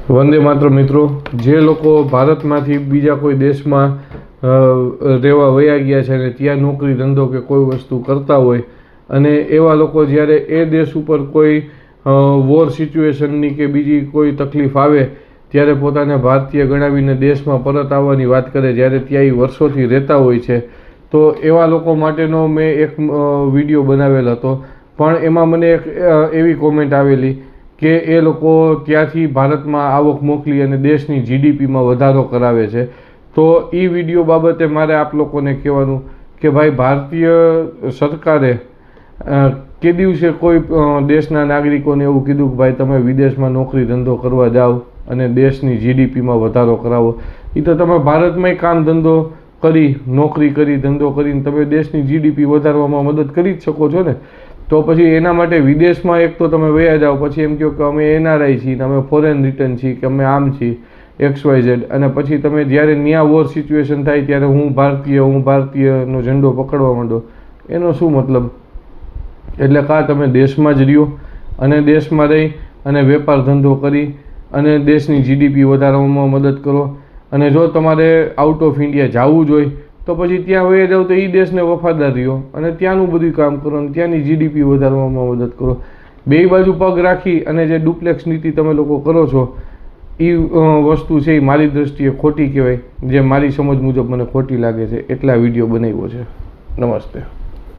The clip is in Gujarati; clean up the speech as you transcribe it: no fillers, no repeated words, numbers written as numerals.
વંદે માત્ર મિત્રો, જે લોકો ભારતમાંથી બીજા કોઈ દેશમાં રહેવા વયા ગયા છે અને ત્યાં નોકરી ધંધો કે કોઈ વસ્તુ કરતા હોય અને એવા લોકો જ્યારે એ દેશ ઉપર કોઈ વોર સિચ્યુએશનની કે બીજી કોઈ તકલીફ આવે ત્યારે પોતાને ભારતીય ગણાવીને દેશમાં પરત આવવાની વાત કરે, જ્યારે ત્યાં એ વર્ષોથી રહેતા હોય છે. તો એવા લોકો માટેનો મેં એક વિડીયો બનાવેલ હતો, પણ એમાં મને એક એવી કોમેન્ટ આવેલી કે એ લોકો ત્યાંથી ભારતમાં આવક મોકલી અને દેશની જીડીપીમાં વધારો કરાવે છે. તો એ વિડીયો બાબતે મારે આપ લોકોને કહેવાનું કે ભાઈ, ભારતીય સરકારે કે દિવસે કોઈ દેશના નાગરિકોને એવું કીધું કે ભાઈ તમે વિદેશમાં નોકરી ધંધો કરવા જાઓ અને દેશની જીડીપીમાં વધારો કરાવો? એ તો તમે ભારતમાંય કામ ધંધો કરી, નોકરી કરી, ધંધો કરીને તમે દેશની જીડીપી વધારવામાં મદદ કરી જ શકો છો ને. તો પછી એના માટે વિદેશમાં એક તો તમે વયા જાઓ, પછી એમ કહો કે અમે એનઆરઆઈ છીએ, અમે ફોરેન રિટર્ન છીએ, કે અમે આમ છીએ XYZ, અને પછી તમે જ્યારે ન્યા વોર સિચ્યુએશન થાય ત્યારે હું ભારતીયનો ઝંડો પકડવા માંડો, એનો શું મતલબ? એટલે કાં તમે દેશમાં જ રહ્યો અને દેશમાં રહી અને વેપાર ધંધો કરી અને દેશની જીડીપી વધારવામાં મદદ કરો, અને જો તમારે આઉટ ઓફ ઇન્ડિયા જવું જ હોય તો પછી ત્યાં વહી જાઓ, તો એ દેશને વફાદાર રહ્યો અને ત્યાંનું બધું કામ કરો અને ત્યાંની જીડીપી વધારવામાં મદદ કરો. બે બાજુ પગ રાખી અને જે ડુપ્લેક્સ નીતિ તમે લોકો કરો છો એ વસ્તુ છે એ મારી દૃષ્ટિએ ખોટી કહેવાય, જે મારી સમજ મુજબ મને ખોટી લાગે છે, એટલા વિડીયો બનાવ્યો છે. નમસ્તે.